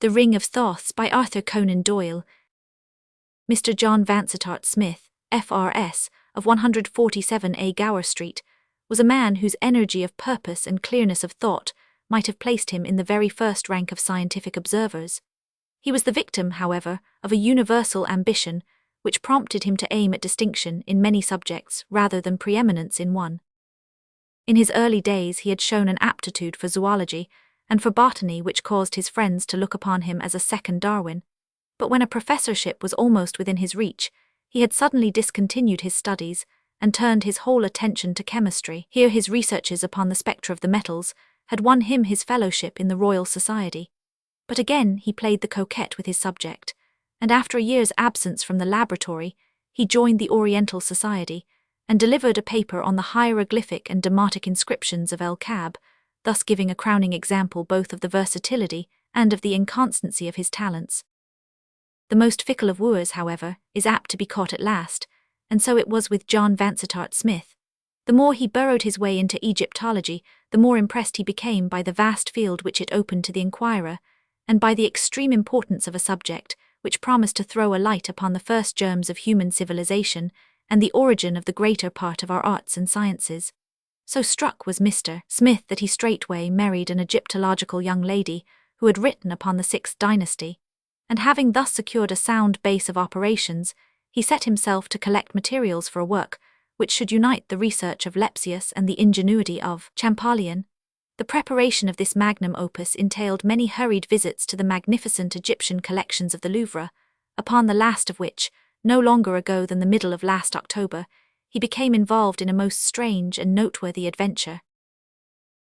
The Ring of Thoth by Arthur Conan Doyle. Mr. John Vansittart Smith, F.R.S., of 147A Gower Street, was a man whose energy of purpose and clearness of thought might have placed him in the very first rank of scientific observers. He was the victim, however, of a universal ambition which prompted him to aim at distinction in many subjects rather than preeminence in one. In his early days he had shown an aptitude for zoology and for botany which caused his friends to look upon him as a second Darwin, but when a professorship was almost within his reach, he had suddenly discontinued his studies and turned his whole attention to chemistry. Here his researches upon the spectra of the metals had won him his fellowship in the Royal Society. But again he played the coquette with his subject, and after a year's absence from the laboratory, he joined the Oriental Society and delivered a paper on the hieroglyphic and demotic inscriptions of El Kab, thus giving a crowning example both of the versatility and of the inconstancy of his talents. The most fickle of wooers, however, is apt to be caught at last, and so it was with John Vansittart Smith. The more he burrowed his way into Egyptology, the more impressed he became by the vast field which it opened to the inquirer, and by the extreme importance of a subject which promised to throw a light upon the first germs of human civilization and the origin of the greater part of our arts and sciences. So struck was Mr. Smith that he straightway married an Egyptological young lady who had written upon the 6th dynasty, and having thus secured a sound base of operations, he set himself to collect materials for a work which should unite the research of Lepsius and the ingenuity of Champollion. The preparation of this magnum opus entailed many hurried visits to the magnificent Egyptian collections of the Louvre, upon the last of which, no longer ago than the middle of last October, he became involved in a most strange and noteworthy adventure.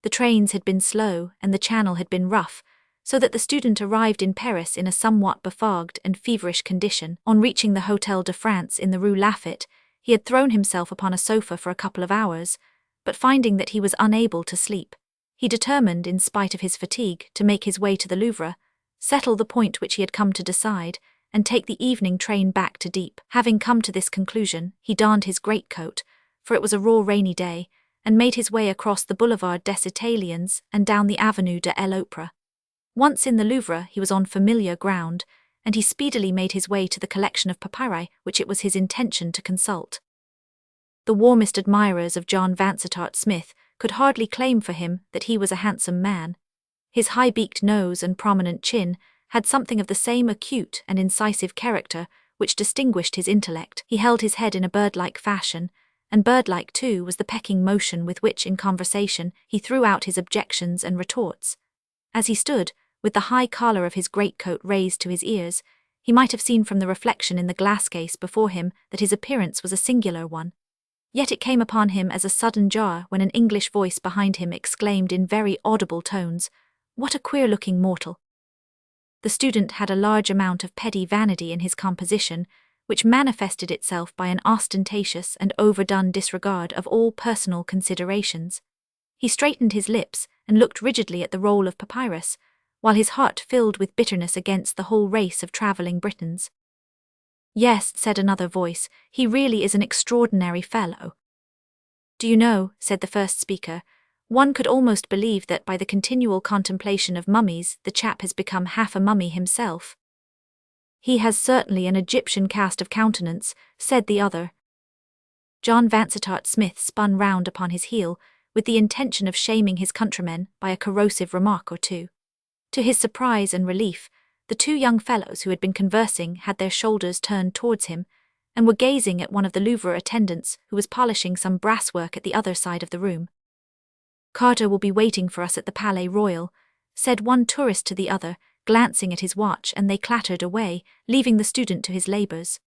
The trains had been slow and the channel had been rough, so that the student arrived in Paris in a somewhat befogged and feverish condition. On reaching the Hôtel de France in the Rue Laffitte, he had thrown himself upon a sofa for a couple of hours, but finding that he was unable to sleep, he determined, in spite of his fatigue, to make his way to the Louvre, settle the point which he had come to decide, and take the evening train back to Dieppe. Having come to this conclusion, he donned his greatcoat, for it was a raw rainy day, and made his way across the Boulevard des Italiens and down the Avenue de l'Opéra. Once in the Louvre, he was on familiar ground, and he speedily made his way to the collection of papyri which it was his intention to consult. The warmest admirers of John Vansittart Smith could hardly claim for him that he was a handsome man. His high-beaked nose and prominent chin had something of the same acute and incisive character which distinguished his intellect. He held his head in a bird-like fashion, and bird-like too was the pecking motion with which, in conversation, he threw out his objections and retorts. As he stood, with the high collar of his greatcoat raised to his ears, he might have seen from the reflection in the glass case before him that his appearance was a singular one. Yet it came upon him as a sudden jar when an English voice behind him exclaimed in very audible tones, "What a queer-looking mortal!" The student had a large amount of petty vanity in his composition, which manifested itself by an ostentatious and overdone disregard of all personal considerations. He straightened his lips and looked rigidly at the roll of papyrus, while his heart filled with bitterness against the whole race of travelling Britons. "Yes," said another voice, "he really is an extraordinary fellow." "Do you know," said the first speaker, "one could almost believe that by the continual contemplation of mummies the chap has become half a mummy himself." "He has certainly an Egyptian cast of countenance," said the other. John Vansittart Smith spun round upon his heel, with the intention of shaming his countrymen by a corrosive remark or two. To his surprise and relief, the two young fellows who had been conversing had their shoulders turned towards him, and were gazing at one of the Louvre attendants who was polishing some brasswork at the other side of the room. "Carter will be waiting for us at the Palais Royal," said one tourist to the other, glancing at his watch, and they clattered away, leaving the student to his labours.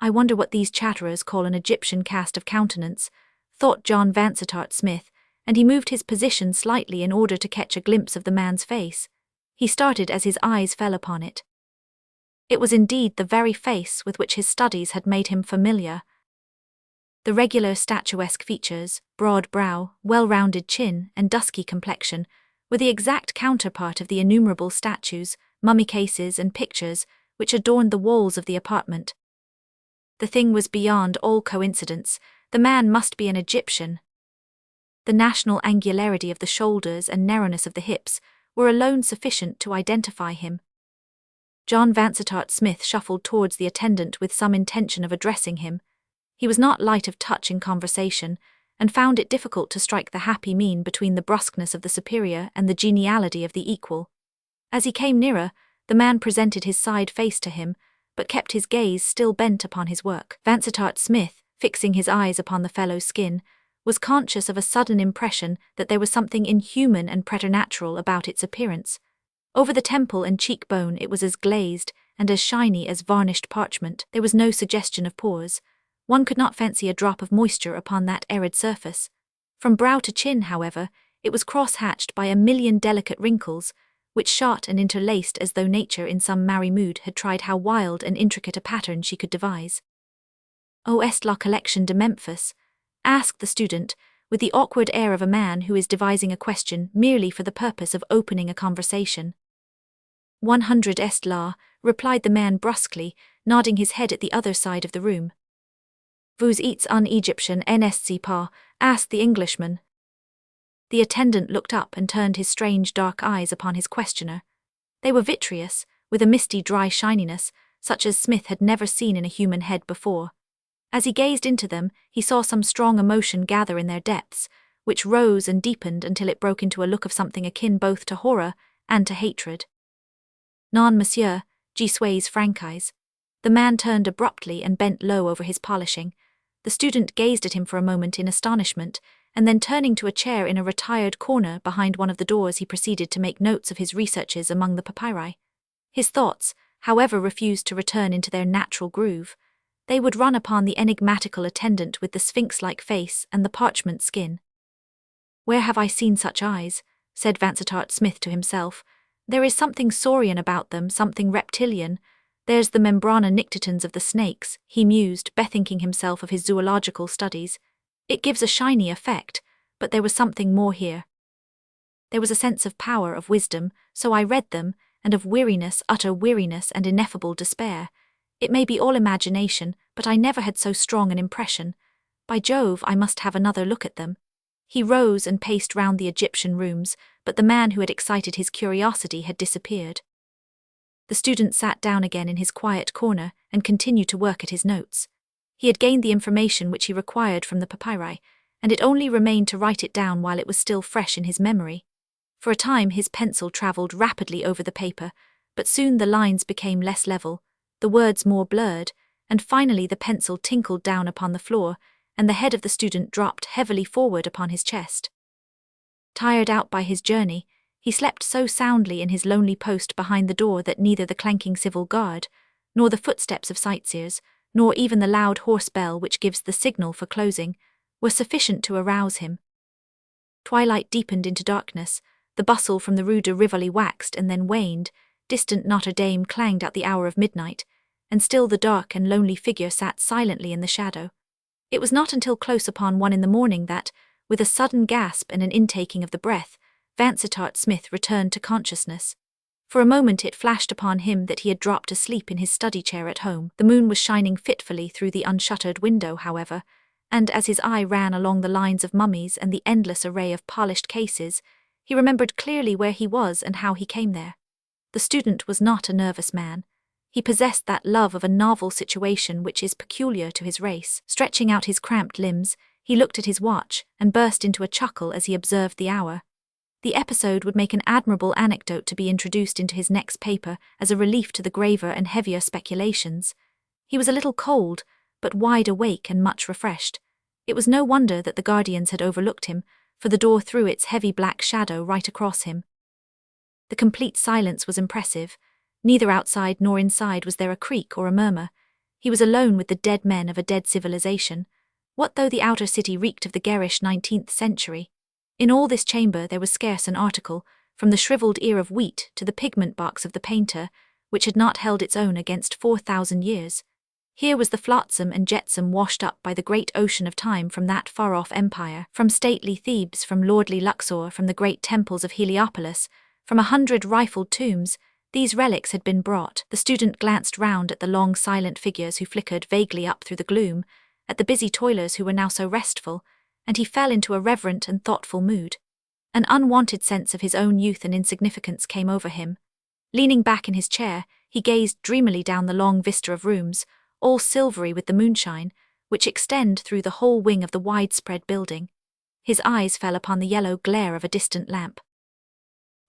"I wonder what these chatterers call an Egyptian cast of countenance," thought John Vansittart Smith, and he moved his position slightly in order to catch a glimpse of the man's face. He started as his eyes fell upon it. It was indeed the very face with which his studies had made him familiar. The regular statuesque features, broad brow, well-rounded chin, and dusky complexion were the exact counterpart of the innumerable statues, mummy cases, and pictures which adorned the walls of the apartment. The thing was beyond all coincidence. The man must be an Egyptian. The national angularity of the shoulders and narrowness of the hips were alone sufficient to identify him. John Vansittart Smith shuffled towards the attendant with some intention of addressing him. He was not light of touch in conversation, and found it difficult to strike the happy mean between the brusqueness of the superior and the geniality of the equal. As he came nearer, the man presented his side face to him, but kept his gaze still bent upon his work. Vansittart Smith, fixing his eyes upon the fellow's skin, was conscious of a sudden impression that there was something inhuman and preternatural about its appearance. Over the temple and cheekbone it was as glazed and as shiny as varnished parchment. There was no suggestion of pores. One could not fancy a drop of moisture upon that arid surface. From brow to chin, however, it was cross-hatched by 1,000,000 delicate wrinkles, which shot and interlaced as though nature in some merry mood had tried how wild and intricate a pattern she could devise. "O est la collection de Memphis?" asked the student, with the awkward air of a man who is devising a question merely for the purpose of opening a conversation. 100 est la, replied the man brusquely, nodding his head at the other side of the room. "Vous êtes un Egyptian, n'est-ce pas?" asked the Englishman. The attendant looked up and turned his strange dark eyes upon his questioner. They were vitreous, with a misty dry shininess, such as Smith had never seen in a human head before. As he gazed into them, he saw some strong emotion gather in their depths, which rose and deepened until it broke into a look of something akin both to horror and to hatred. "Non, monsieur, je suis franchise." The man turned abruptly and bent low over his polishing. The student gazed at him for a moment in astonishment, and then turning to a chair in a retired corner behind one of the doors, he proceeded to make notes of his researches among the papyri. His thoughts, however, refused to return into their natural groove. They would run upon the enigmatical attendant with the sphinx-like face and the parchment skin. "Where have I seen such eyes?" said Vansittart Smith to himself. "There is something saurian about them, something reptilian. There's the membrana nictitans of the snakes," he mused, bethinking himself of his zoological studies. "It gives a shiny effect, but there was something more here. There was a sense of power, of wisdom, so I read them, and of weariness, utter weariness and ineffable despair. It may be all imagination, but I never had so strong an impression. By Jove, I must have another look at them." He rose and paced round the Egyptian rooms, but the man who had excited his curiosity had disappeared. The student sat down again in his quiet corner and continued to work at his notes. He had gained the information which he required from the papyri, and it only remained to write it down while it was still fresh in his memory. For a time his pencil travelled rapidly over the paper, but soon the lines became less level, the words more blurred, and finally the pencil tinkled down upon the floor, and the head of the student dropped heavily forward upon his chest. Tired out by his journey, he slept so soundly in his lonely post behind the door that neither the clanking civil guard, nor the footsteps of sightseers, nor even the loud horse bell which gives the signal for closing, were sufficient to arouse him. Twilight deepened into darkness, the bustle from the Rue de Rivoli waxed and then waned, distant Notre Dame clanged out the hour of midnight, and still the dark and lonely figure sat silently in the shadow. It was not until close upon 1 in the morning that, with a sudden gasp and an intaking of the breath, Vansittart Smith returned to consciousness. For a moment it flashed upon him that he had dropped asleep in his study chair at home. The moon was shining fitfully through the unshuttered window, however, and as his eye ran along the lines of mummies and the endless array of polished cases, he remembered clearly where he was and how he came there. The student was not a nervous man. He possessed that love of a novel situation which is peculiar to his race. Stretching out his cramped limbs, he looked at his watch and burst into a chuckle as he observed the hour. The episode would make an admirable anecdote to be introduced into his next paper as a relief to the graver and heavier speculations. He was a little cold, but wide awake and much refreshed. It was no wonder that the guardians had overlooked him, for the door threw its heavy black shadow right across him. The complete silence was impressive. Neither outside nor inside was there a creak or a murmur. He was alone with the dead men of a dead civilization. What though the outer city reeked of the garish 19th century? In all this chamber there was scarce an article, from the shriveled ear of wheat to the pigment box of the painter, which had not held its own against 4,000 years. Here was the flotsam and jetsam washed up by the great ocean of time from that far-off empire, from stately Thebes, from lordly Luxor, from the great temples of Heliopolis, from 100 rifled tombs. These relics had been brought. The student glanced round at the long silent figures who flickered vaguely up through the gloom, at the busy toilers who were now so restful, and he fell into a reverent and thoughtful mood. An unwanted sense of his own youth and insignificance came over him. Leaning back in his chair, he gazed dreamily down the long vista of rooms, all silvery with the moonshine, which extend through the whole wing of the widespread building. His eyes fell upon the yellow glare of a distant lamp.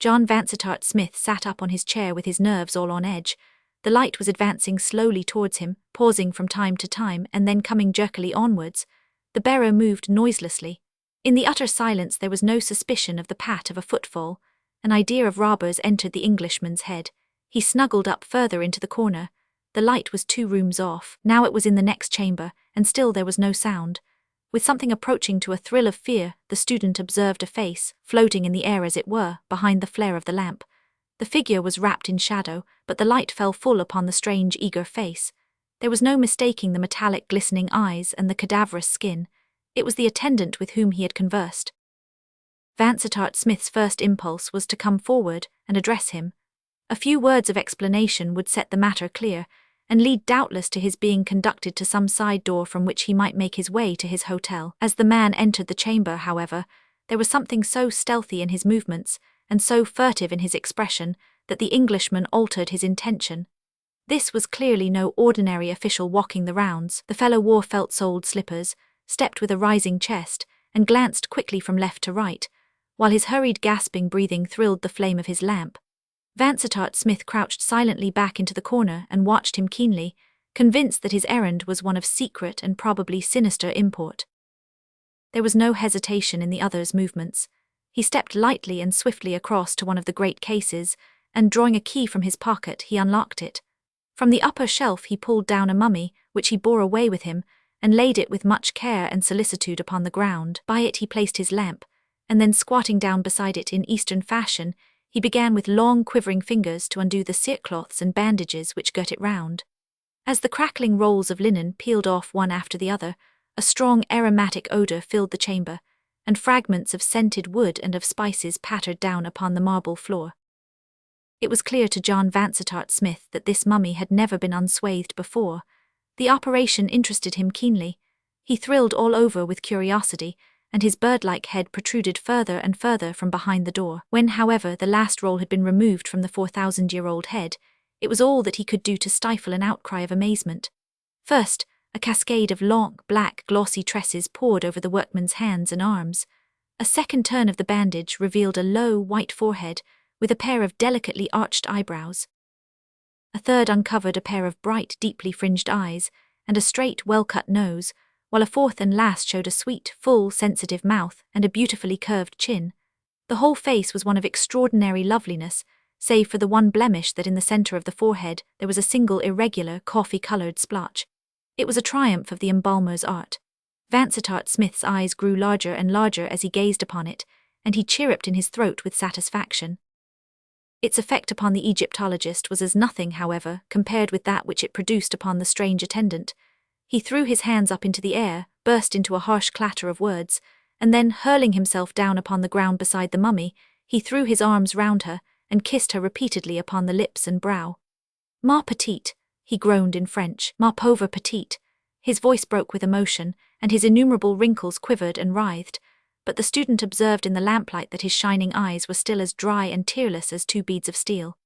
John Vansittart Smith sat up on his chair with his nerves all on edge. The light was advancing slowly towards him, pausing from time to time and then coming jerkily onwards. The bearer moved noiselessly. In the utter silence there was no suspicion of the pat of a footfall. An idea of robbers entered the Englishman's head. He snuggled up further into the corner. The light was 2 rooms off. Now it was in the next chamber, and still there was no sound. With something approaching to a thrill of fear, the student observed a face, floating in the air as it were, behind the flare of the lamp. The figure was wrapped in shadow, but the light fell full upon the strange, eager face. There was no mistaking the metallic, glistening eyes and the cadaverous skin. It was the attendant with whom he had conversed. Vansittart Smith's first impulse was to come forward and address him. A few words of explanation would set the matter clear, and lead doubtless to his being conducted to some side door from which he might make his way to his hotel. As the man entered the chamber, however, there was something so stealthy in his movements, and so furtive in his expression, that the Englishman altered his intention. This was clearly no ordinary official walking the rounds. The fellow wore felt-soled slippers, stepped with a rising chest, and glanced quickly from left to right, while his hurried gasping breathing thrilled the flame of his lamp. Vansittart Smith crouched silently back into the corner and watched him keenly, convinced that his errand was one of secret and probably sinister import. There was no hesitation in the other's movements. He stepped lightly and swiftly across to one of the great cases, and drawing a key from his pocket, he unlocked it. From the upper shelf he pulled down a mummy, which he bore away with him, and laid it with much care and solicitude upon the ground. By it he placed his lamp, and then squatting down beside it in Eastern fashion, he began with long quivering fingers to undo the cerecloths and bandages which girt it round. As the crackling rolls of linen peeled off one after the other, a strong aromatic odour filled the chamber, and fragments of scented wood and of spices pattered down upon the marble floor. It was clear to John Vansittart Smith that this mummy had never been unswathed before. The operation interested him keenly. He thrilled all over with curiosity, and his bird-like head protruded further and further from behind the door. When, however, the last roll had been removed from the 4,000-year-old head, it was all that he could do to stifle an outcry of amazement. First, a cascade of long, black, glossy tresses poured over the workman's hands and arms. A second turn of the bandage revealed a low, white forehead with a pair of delicately arched eyebrows. A third uncovered a pair of bright, deeply fringed eyes and a straight, well-cut nose, while a fourth and last showed a sweet, full, sensitive mouth and a beautifully curved chin. The whole face was one of extraordinary loveliness, save for the one blemish that in the centre of the forehead there was a single irregular, coffee-coloured splotch. It was a triumph of the embalmer's art. Vansittart Smith's eyes grew larger and larger as he gazed upon it, and he chirruped in his throat with satisfaction. Its effect upon the Egyptologist was as nothing, however, compared with that which it produced upon the strange attendant. He threw his hands up into the air, burst into a harsh clatter of words, and then, hurling himself down upon the ground beside the mummy, he threw his arms round her and kissed her repeatedly upon the lips and brow. "Ma petite," he groaned in French, "ma pauvre petite." His voice broke with emotion, and his innumerable wrinkles quivered and writhed, but the student observed in the lamplight that his shining eyes were still as dry and tearless as 2 beads of steel.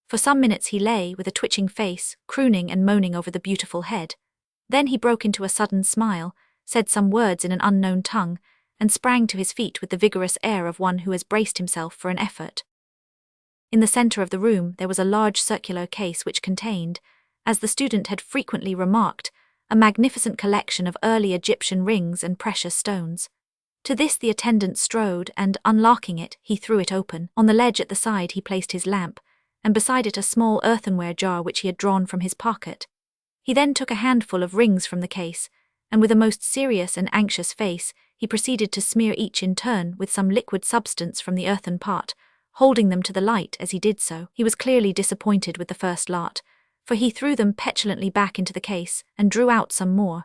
For some minutes he lay, with a twitching face, crooning and moaning over the beautiful head. Then he broke into a sudden smile, said some words in an unknown tongue, and sprang to his feet with the vigorous air of one who has braced himself for an effort. In the centre of the room there was a large circular case which contained, as the student had frequently remarked, a magnificent collection of early Egyptian rings and precious stones. To this the attendant strode, and, unlocking it, he threw it open. On the ledge at the side he placed his lamp, and beside it a small earthenware jar which he had drawn from his pocket. He then took a handful of rings from the case, and with a most serious and anxious face, he proceeded to smear each in turn with some liquid substance from the earthen pot, holding them to the light as he did so. He was clearly disappointed with the first lot, for he threw them petulantly back into the case and drew out some more.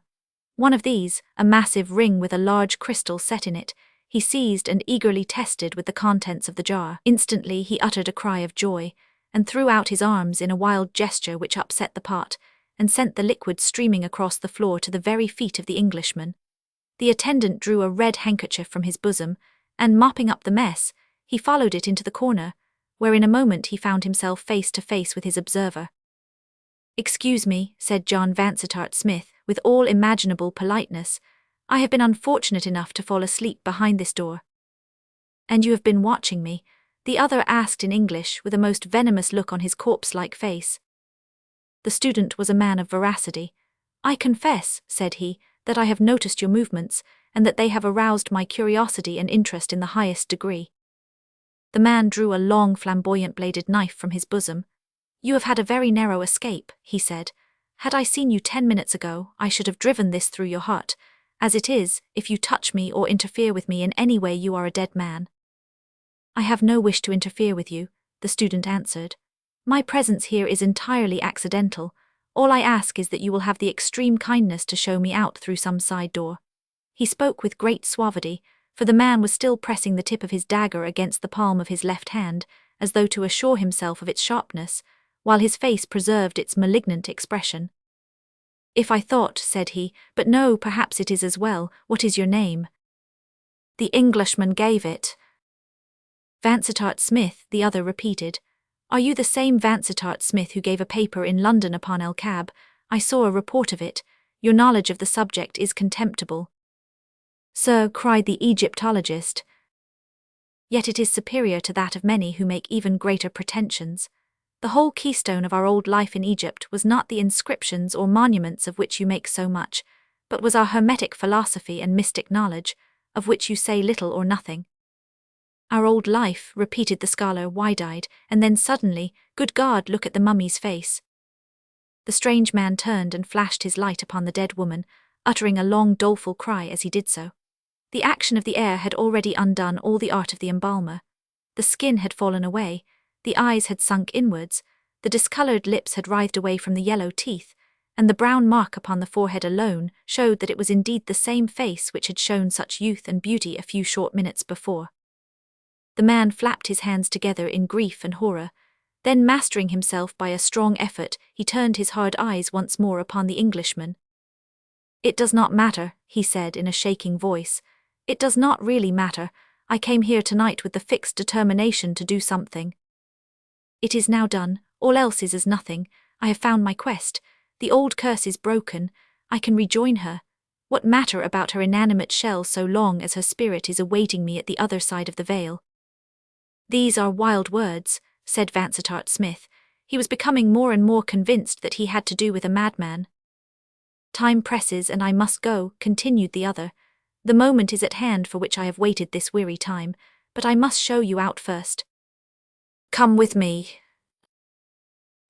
One of these, a massive ring with a large crystal set in it, he seized and eagerly tested with the contents of the jar. Instantly he uttered a cry of joy, and threw out his arms in a wild gesture which upset the pot, and sent the liquid streaming across the floor to the very feet of the Englishman. The attendant drew a red handkerchief from his bosom, and mopping up the mess, He followed it into the corner, where in a moment he found himself face to face with his observer. "Excuse me," said John Vansittart Smith, with all imaginable politeness. "I have been unfortunate enough to fall asleep behind this door." "And you have been watching me?" the other asked in English, with a most venomous look on his corpse-like face. The student was a man of veracity. "I confess," said he, "that I have noticed your movements, and that they have aroused my curiosity and interest in the highest degree." The man drew a long flamboyant-bladed knife from his bosom. "You have had a very narrow escape," he said. "Had I seen you 10 minutes ago, I should have driven this through your heart. As it is, if you touch me or interfere with me in any way, you are a dead man." "I have no wish to interfere with you," the student answered. "My presence here is entirely accidental. All I ask is that you will have the extreme kindness to show me out through some side door." He spoke with great suavity, for the man was still pressing the tip of his dagger against the palm of his left hand, as though to assure himself of its sharpness, while his face preserved its malignant expression. "If I thought," said he, "but no, perhaps it is as well. What is your name?" "The Englishman gave it." "Vansittart Smith," the other repeated. "Are you the same Vansittart Smith who gave a paper in London upon El Kab? I saw a report of it. Your knowledge of the subject is contemptible." "Sir," cried the Egyptologist, "yet it is superior to that of many who make even greater pretensions. The whole keystone of our old life in Egypt was not the inscriptions or monuments of which you make so much, but was our hermetic philosophy and mystic knowledge, of which you say little or nothing." "Our old life," repeated the scholar wide-eyed, and then suddenly, "Good God, look at the mummy's face." The strange man turned and flashed his light upon the dead woman, uttering a long doleful cry as he did so. The action of the air had already undone all the art of the embalmer. The skin had fallen away, the eyes had sunk inwards, the discoloured lips had writhed away from the yellow teeth, and the brown mark upon the forehead alone showed that it was indeed the same face which had shown such youth and beauty a few short minutes before. The man flapped his hands together in grief and horror. Then, mastering himself by a strong effort, he turned his hard eyes once more upon the Englishman. "It does not matter," he said in a shaking voice. "It does not really matter. I came here tonight with the fixed determination to do something. It is now done. All else is as nothing. I have found my quest. The old curse is broken. I can rejoin her. What matter about her inanimate shell so long as her spirit is awaiting me at the other side of the veil?" "These are wild words," said Vansittart Smith. He was becoming more and more convinced that he had to do with a madman. "Time presses and I must go," continued the other. "The moment is at hand for which I have waited this weary time, but I must show you out first. Come with me."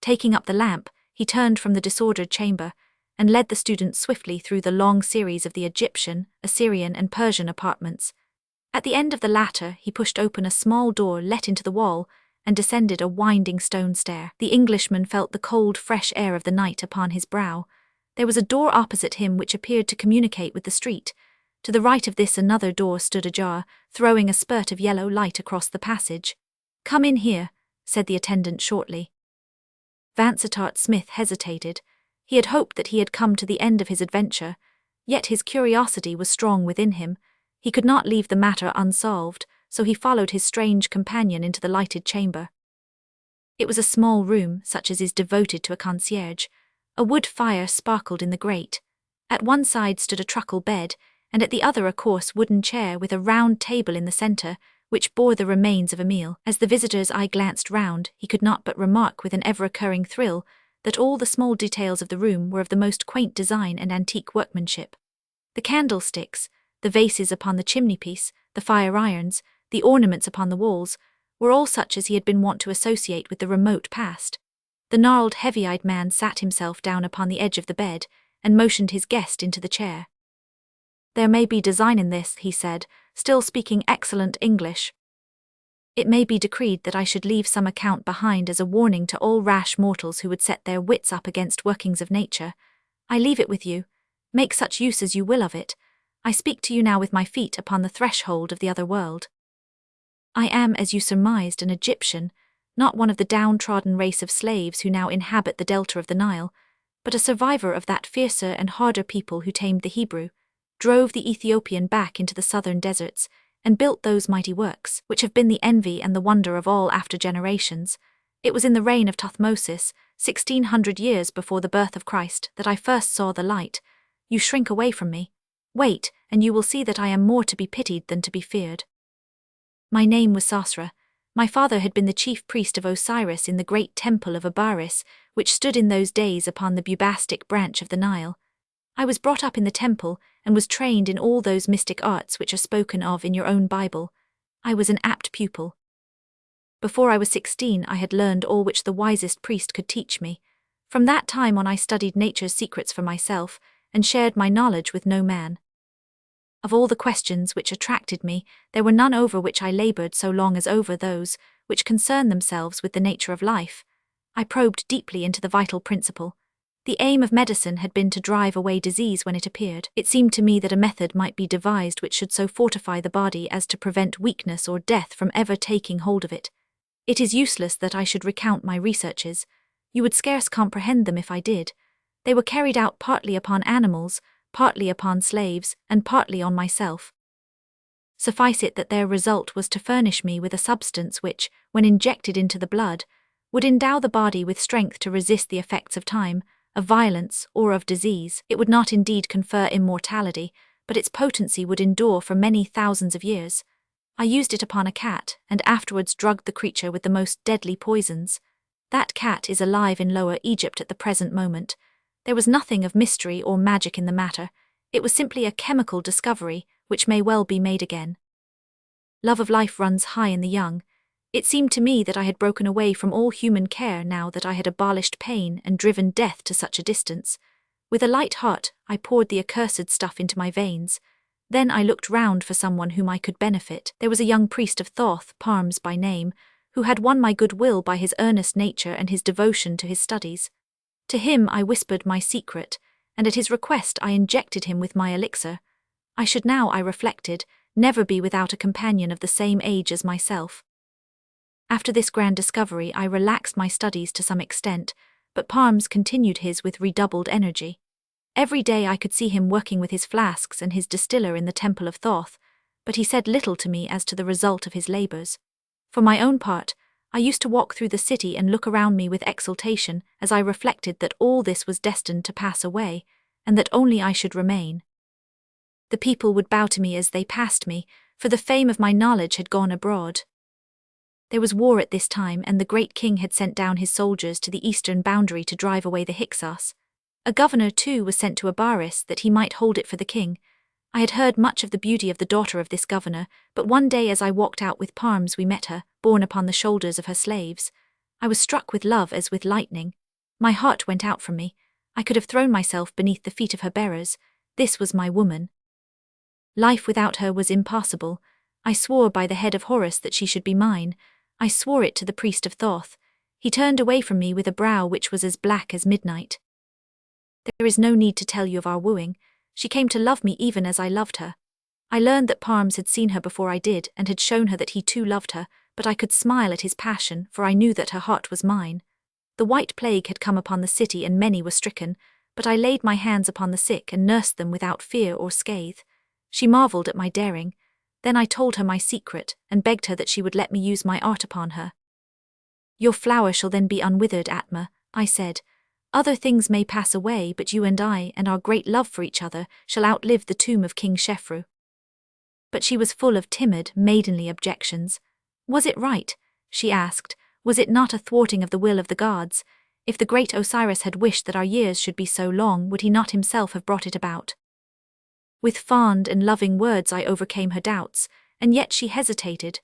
Taking up the lamp, he turned from the disordered chamber, and led the student swiftly through the long series of the Egyptian, Assyrian, and Persian apartments. At the end of the latter, he pushed open a small door let into the wall, and descended a winding stone stair. The Englishman felt the cold, fresh air of the night upon his brow. There was a door opposite him which appeared to communicate with the street. To the right of this another door stood ajar, throwing a spurt of yellow light across the passage. "Come in here," said the attendant shortly. Vansittart Smith hesitated. He had hoped that he had come to the end of his adventure, yet his curiosity was strong within him. He could not leave the matter unsolved, so he followed his strange companion into the lighted chamber. It was a small room, such as is devoted to a concierge. A wood fire sparkled in the grate. At one side stood a truckle bed, and at the other a coarse wooden chair with a round table in the centre, which bore the remains of a meal. As the visitor's eye glanced round, he could not but remark with an ever-occurring thrill that all the small details of the room were of the most quaint design and antique workmanship. The candlesticks, the vases upon the chimney-piece, the fire-irons, the ornaments upon the walls, were all such as he had been wont to associate with the remote past. The gnarled, heavy-eyed man sat himself down upon the edge of the bed, and motioned his guest into the chair. "There may be design in this," he said, still speaking excellent English. "It may be decreed that I should leave some account behind as a warning to all rash mortals who would set their wits up against workings of nature. I leave it with you. Make such use as you will of it. I speak to you now with my feet upon the threshold of the other world. I am, as you surmised, an Egyptian, not one of the downtrodden race of slaves who now inhabit the delta of the Nile, but a survivor of that fiercer and harder people who tamed the Hebrew, drove the Ethiopian back into the southern deserts, and built those mighty works, which have been the envy and the wonder of all after generations. It was in the reign of Thothmosis, 1600 years before the birth of Christ, that I first saw the light. You shrink away from me. Wait, and you will see that I am more to be pitied than to be feared. My name was Sasra. My father had been the chief priest of Osiris in the great temple of Abaris, which stood in those days upon the Bubastic branch of the Nile. I was brought up in the temple, and was trained in all those mystic arts which are spoken of in your own Bible. I was an apt pupil. Before I was 16, I had learned all which the wisest priest could teach me. From that time on I studied nature's secrets for myself, and shared my knowledge with no man. Of all the questions which attracted me, there were none over which I labored so long as over those which concern themselves with the nature of life. I probed deeply into the vital principle. The aim of medicine had been to drive away disease when it appeared. It seemed to me that a method might be devised which should so fortify the body as to prevent weakness or death from ever taking hold of it. It is useless that I should recount my researches. You would scarce comprehend them if I did. They were carried out partly upon animals, partly upon slaves, and partly on myself. Suffice it that their result was to furnish me with a substance which, when injected into the blood, would endow the body with strength to resist the effects of time, of violence, or of disease. It would not indeed confer immortality, but its potency would endure for many thousands of years. I used it upon a cat, and afterwards drugged the creature with the most deadly poisons. That cat is alive in Lower Egypt at the present moment. There was nothing of mystery or magic in the matter. It was simply a chemical discovery, which may well be made again. Love of life runs high in the young. It seemed to me that I had broken away from all human care now that I had abolished pain and driven death to such a distance. With a light heart, I poured the accursed stuff into my veins. Then I looked round for someone whom I could benefit. There was a young priest of Thoth, Parms by name, who had won my goodwill by his earnest nature and his devotion to his studies. To him I whispered my secret, and at his request I injected him with my elixir. I should now, I reflected, never be without a companion of the same age as myself. After this grand discovery I relaxed my studies to some extent, but Parms continued his with redoubled energy. Every day I could see him working with his flasks and his distiller in the temple of Thoth, but he said little to me as to the result of his labours. For my own part, I used to walk through the city and look around me with exultation as I reflected that all this was destined to pass away, and that only I should remain. The people would bow to me as they passed me, for the fame of my knowledge had gone abroad. There was war at this time, and the great king had sent down his soldiers to the eastern boundary to drive away the Hyksos. A governor, too, was sent to Abaris that he might hold it for the king. I had heard much of the beauty of the daughter of this governor, but one day as I walked out with Parms we met her, borne upon the shoulders of her slaves. I was struck with love as with lightning. My heart went out from me. I could have thrown myself beneath the feet of her bearers. This was my woman. Life without her was impossible. I swore by the head of Horus that she should be mine. I swore it to the priest of Thoth. He turned away from me with a brow which was as black as midnight. There is no need to tell you of our wooing. She came to love me even as I loved her. I learned that Parms had seen her before I did and had shown her that he too loved her, but I could smile at his passion, for I knew that her heart was mine. The white plague had come upon the city and many were stricken, but I laid my hands upon the sick and nursed them without fear or scathe. She marvelled at my daring. Then I told her my secret and begged her that she would let me use my art upon her. Your flower shall then be unwithered, Atma, I said. Other things may pass away, but you and I and our great love for each other shall outlive the tomb of King Shefru. But she was full of timid, maidenly objections. Was it right? She asked. Was it not a thwarting of the will of the gods? If the great Osiris had wished that our years should be so long, would he not himself have brought it about? With fond and loving words I overcame her doubts, and yet she hesitated.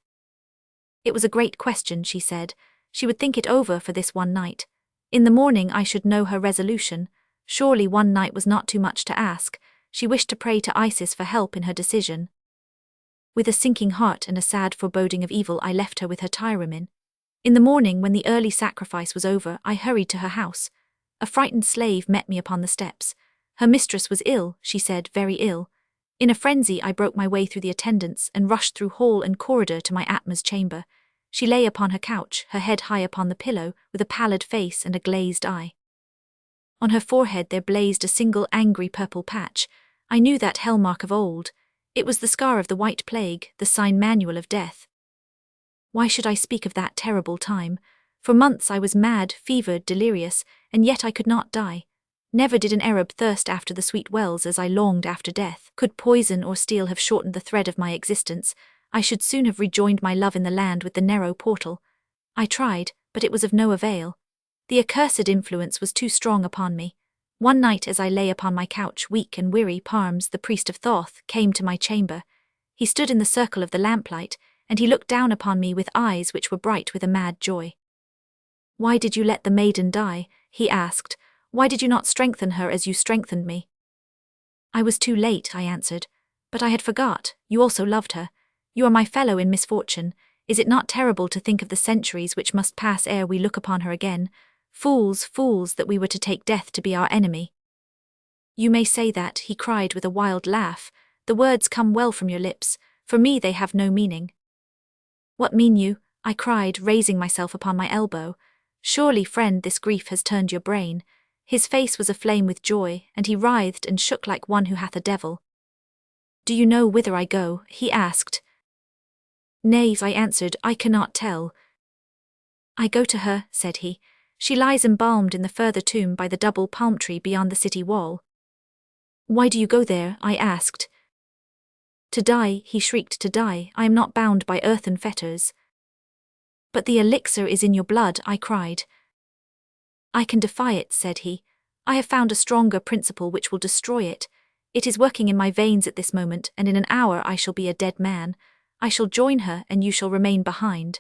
It was a great question, she said. She would think it over for this one night. In the morning I should know her resolution. Surely one night was not too much to ask. She wished to pray to Isis for help in her decision. With a sinking heart and a sad foreboding of evil I left her with her tirewomen. In the morning, when the early sacrifice was over, I hurried to her house. A frightened slave met me upon the steps. Her mistress was ill, she said, very ill. In a frenzy I broke my way through the attendants and rushed through hall and corridor to my Atma's chamber. She lay upon her couch, her head high upon the pillow, with a pallid face and a glazed eye. On her forehead there blazed a single angry purple patch. I knew that hell mark of old. It was the scar of the White Plague, the sign manual of death. Why should I speak of that terrible time? For months I was mad, fevered, delirious, and yet I could not die. Never did an Arab thirst after the sweet wells as I longed after death. Could poison or steel have shortened the thread of my existence, I should soon have rejoined my love in the land with the narrow portal. I tried, but it was of no avail. The accursed influence was too strong upon me. One night as I lay upon my couch, weak and weary, Parms, the priest of Thoth, came to my chamber. He stood in the circle of the lamplight, and he looked down upon me with eyes which were bright with a mad joy. "Why did you let the maiden die?" he asked. "Why did you not strengthen her as you strengthened me?" "I was too late," I answered. "But I had forgot, you also loved her. You are my fellow in misfortune. Is it not terrible to think of the centuries which must pass ere we look upon her again? Fools, fools, that we were to take death to be our enemy." "You may say that," he cried with a wild laugh. "The words come well from your lips. For me they have no meaning." "What mean you?" I cried, raising myself upon my elbow. "Surely, friend, this grief has turned your brain." His face was aflame with joy, and he writhed and shook like one who hath a devil. "Do you know whither I go?" he asked. "Nay," I answered, "I cannot tell." "I go to her," said he. "She lies embalmed in the further tomb by the double palm tree beyond the city wall." "Why do you go there?" I asked. "To die," he shrieked, "to die. I am not bound by earthen fetters." "But the elixir is in your blood," I cried. "I can defy it," said he. "I have found a stronger principle which will destroy it. It is working in my veins at this moment, and in an hour I shall be a dead man. I shall join her, and you shall remain behind."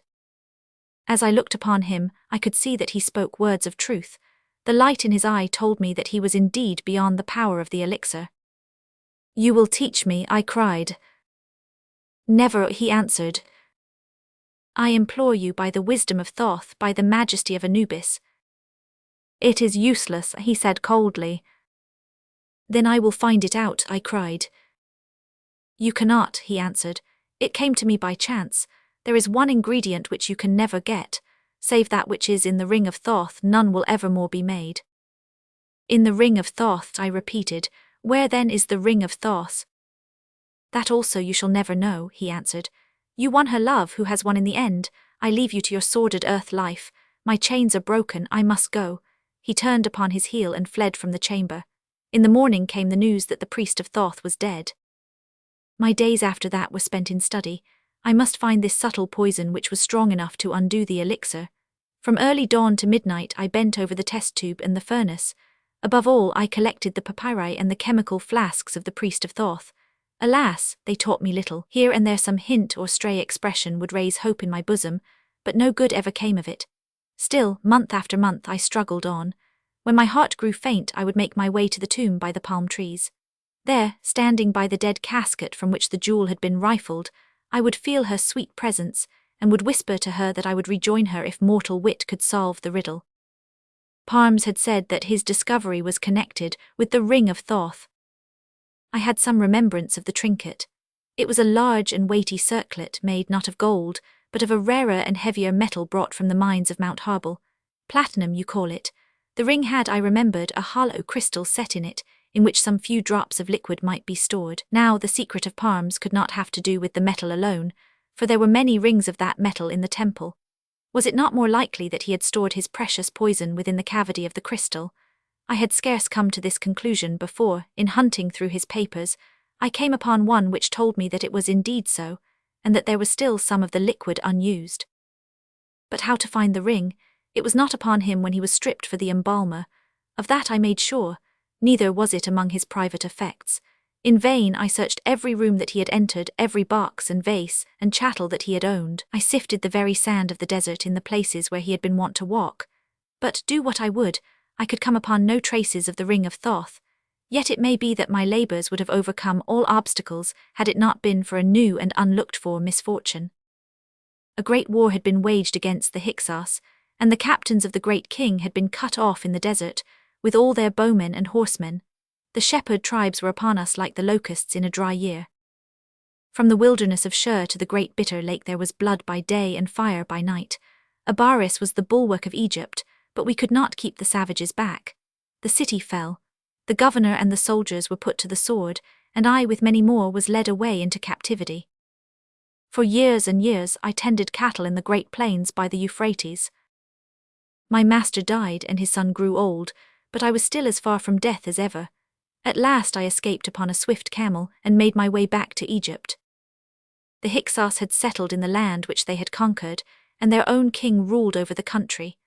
As I looked upon him, I could see that he spoke words of truth. The light in his eye told me that he was indeed beyond the power of the elixir. "You will teach me," I cried. "Never," he answered. "I implore you by the wisdom of Thoth, by the majesty of Anubis." "It is useless," he said coldly. "Then I will find it out," I cried. "You cannot," he answered. "It came to me by chance. There is one ingredient which you can never get. Save that which is in the Ring of Thoth, none will ever more be made." "In the Ring of Thoth," I repeated. "Where then is the Ring of Thoth?" "That also you shall never know," he answered. "You won her love, who has won in the end. I leave you to your sordid earth life. My chains are broken, I must go." He turned upon his heel and fled from the chamber. In the morning came the news that the priest of Thoth was dead. My days after that were spent in study. I must find this subtle poison which was strong enough to undo the elixir. From early dawn to midnight I bent over the test tube and the furnace. Above all, I collected the papyri and the chemical flasks of the priest of Thoth. Alas, they taught me little. Here and there some hint or stray expression would raise hope in my bosom, but no good ever came of it. Still, month after month I struggled on. When my heart grew faint, I would make my way to the tomb by the palm trees. There, standing by the dead casket from which the jewel had been rifled, I would feel her sweet presence, and would whisper to her that I would rejoin her if mortal wit could solve the riddle. Parms had said that his discovery was connected with the Ring of Thoth. I had some remembrance of the trinket. It was a large and weighty circlet made not of gold, but of a rarer and heavier metal brought from the mines of Mount Harbel. Platinum, you call it. The ring had, I remembered, a hollow crystal set in it, in which some few drops of liquid might be stored. Now the secret of Parms could not have to do with the metal alone, for there were many rings of that metal in the temple. Was it not more likely that he had stored his precious poison within the cavity of the crystal? I had scarce come to this conclusion before, in hunting through his papers, I came upon one which told me that it was indeed so, and that there was still some of the liquid unused. But how to find the ring? It was not upon him when he was stripped for the embalmer. Of that I made sure, neither was it among his private effects. In vain I searched every room that he had entered, every box and vase and chattel that he had owned. I sifted the very sand of the desert in the places where he had been wont to walk. But do what I would, I could come upon no traces of the Ring of Thoth. Yet it may be that my labours would have overcome all obstacles had it not been for a new and unlooked-for misfortune. A great war had been waged against the Hyksos, and the captains of the great king had been cut off in the desert, with all their bowmen and horsemen. The shepherd tribes were upon us like the locusts in a dry year. From the wilderness of Shur to the great bitter lake there was blood by day and fire by night. Abaris was the bulwark of Egypt, but we could not keep the savages back. The city fell. The governor and the soldiers were put to the sword, and I with many more was led away into captivity. For years and years I tended cattle in the Great Plains by the Euphrates. My master died and his son grew old, but I was still as far from death as ever. At last I escaped upon a swift camel and made my way back to Egypt. The Hyksos had settled in the land which they had conquered, and their own king ruled over the country.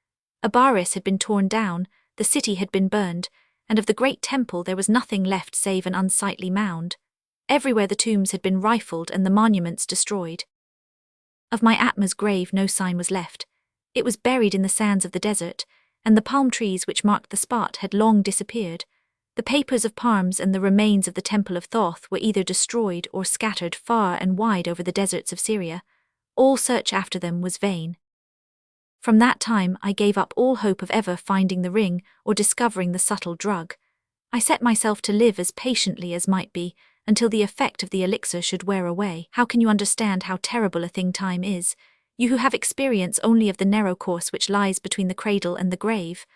Abaris had been torn down, the city had been burned, and of the great temple there was nothing left save an unsightly mound. Everywhere the tombs had been rifled and the monuments destroyed. Of my Atma's grave no sign was left. It was buried in the sands of the desert, and the palm trees which marked the spot had long disappeared. The papers of palms and the remains of the temple of Thoth were either destroyed or scattered far and wide over the deserts of Syria. All search after them was vain. From that time I gave up all hope of ever finding the ring or discovering the subtle drug. I set myself to live as patiently as might be, until the effect of the elixir should wear away. How can you understand how terrible a thing time is, you who have experience only of the narrow course which lies between the cradle and the grave?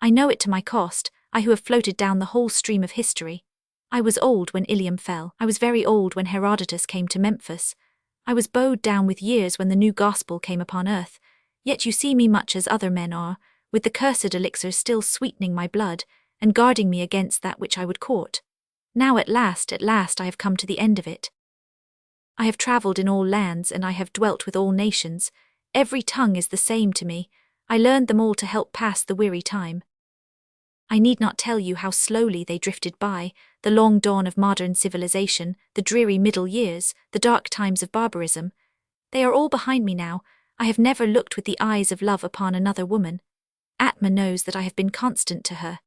I know it to my cost, I who have floated down the whole stream of history. I was old when Ilium fell. I was very old when Herodotus came to Memphis. I was bowed down with years when the new gospel came upon earth. Yet you see me much as other men are, with the cursed elixir still sweetening my blood, and guarding me against that which I would court. Now at last I have come to the end of it. I have travelled in all lands, and I have dwelt with all nations. Every tongue is the same to me. I learned them all to help pass the weary time. I need not tell you how slowly they drifted by, the long dawn of modern civilization, the dreary Middle Years, the dark times of barbarism. They are all behind me now. I have never looked with the eyes of love upon another woman. Atma knows that I have been constant to her.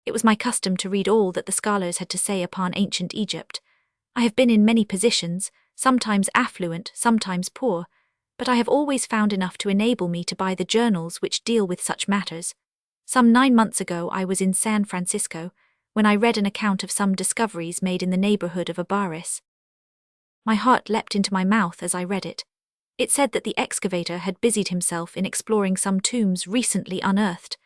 It was my custom to read all that the scholars had to say upon ancient Egypt. I have been in many positions, sometimes affluent, sometimes poor, but I have always found enough to enable me to buy the journals which deal with such matters. Some 9 months ago I was in San Francisco, when I read an account of some discoveries made in the neighborhood of Abaris. My heart leapt into my mouth as I read it. It said that the excavator had busied himself in exploring some tombs recently unearthed.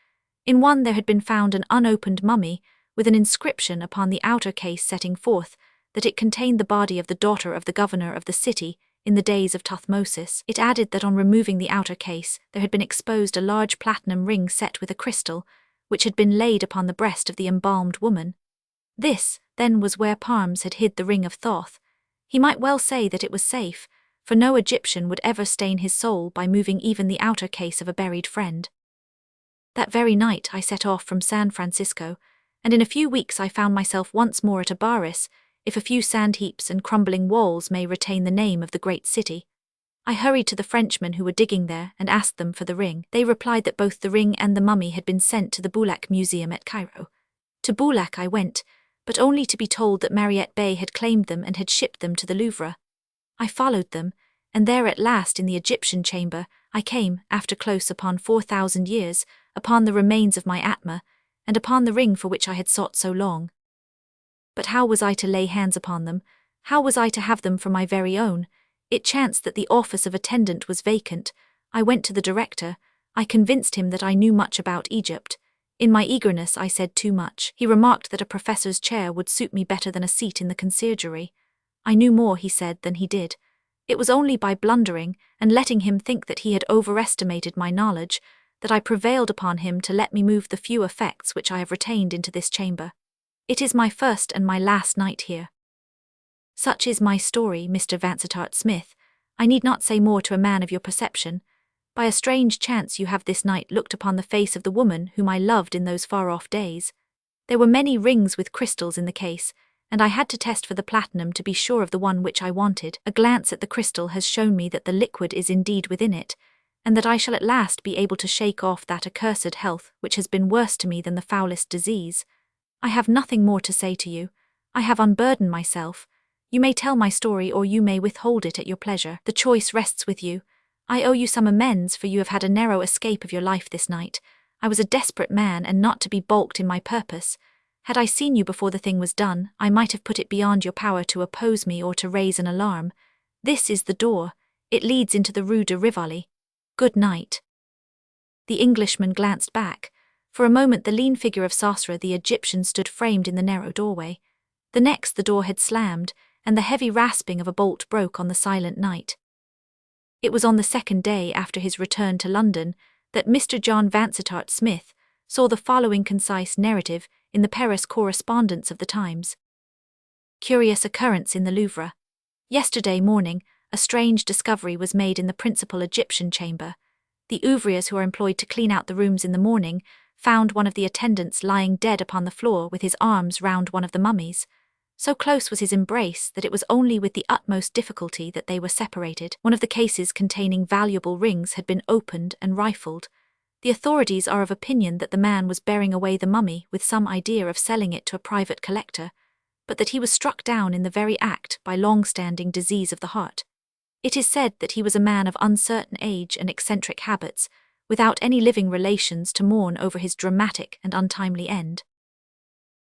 In one there had been found an unopened mummy, with an inscription upon the outer case setting forth that it contained the body of the daughter of the governor of the city in the days of Thutmosis. It added that on removing the outer case there had been exposed a large platinum ring set with a crystal, which had been laid upon the breast of the embalmed woman. This, then, was where Parms had hid the Ring of Thoth. He might well say that it was safe, for no Egyptian would ever stain his soul by moving even the outer case of a buried friend. That very night I set off from San Francisco, and in a few weeks I found myself once more at Abaris, if a few sand heaps and crumbling walls may retain the name of the great city. I hurried to the Frenchmen who were digging there and asked them for the ring. They replied that both the ring and the mummy had been sent to the Boulak Museum at Cairo. To Boulak I went, but only to be told that Mariette Bey had claimed them and had shipped them to the Louvre. I followed them, and there at last in the Egyptian chamber I came, after close upon 4,000 years, upon the remains of my Atma, and upon the ring for which I had sought so long. But how was I to lay hands upon them? How was I to have them for my very own? It chanced that the office of attendant was vacant. I went to the director. I convinced him that I knew much about Egypt. In my eagerness I said too much. He remarked that a professor's chair would suit me better than a seat in the conciergerie. I knew more, he said, than he did. It was only by blundering and letting him think that he had overestimated my knowledge that I prevailed upon him to let me move the few effects which I have retained into this chamber. It is my first and my last night here. Such is my story, Mr. Vansittart Smith. I need not say more to a man of your perception. By a strange chance you have this night looked upon the face of the woman whom I loved in those far-off days. There were many rings with crystals in the case, and I had to test for the platinum to be sure of the one which I wanted. A glance at the crystal has shown me that the liquid is indeed within it, and that I shall at last be able to shake off that accursed health which has been worse to me than the foulest disease. I have nothing more to say to you. I have unburdened myself. You may tell my story or you may withhold it at your pleasure. The choice rests with you. I owe you some amends, for you have had a narrow escape of your life this night. I was a desperate man and not to be balked in my purpose. Had I seen you before the thing was done, I might have put it beyond your power to oppose me or to raise an alarm. This is the door. It leads into the Rue de Rivoli. Good night. The Englishman glanced back. For a moment the lean figure of Sasra the Egyptian stood framed in the narrow doorway. The next the door had slammed, and the heavy rasping of a bolt broke on the silent night. It was on the second day after his return to London that Mr. John Vansittart Smith saw the following concise narrative in the Paris correspondence of the Times. Curious occurrence in the Louvre. Yesterday morning, a strange discovery was made in the principal Egyptian chamber. The ouvriers who are employed to clean out the rooms in the morning found one of the attendants lying dead upon the floor with his arms round one of the mummies. So close was his embrace that it was only with the utmost difficulty that they were separated. One of the cases containing valuable rings had been opened and rifled. The authorities are of opinion that the man was bearing away the mummy with some idea of selling it to a private collector, but that he was struck down in the very act by long-standing disease of the heart. It is said that he was a man of uncertain age and eccentric habits, without any living relations to mourn over his dramatic and untimely end.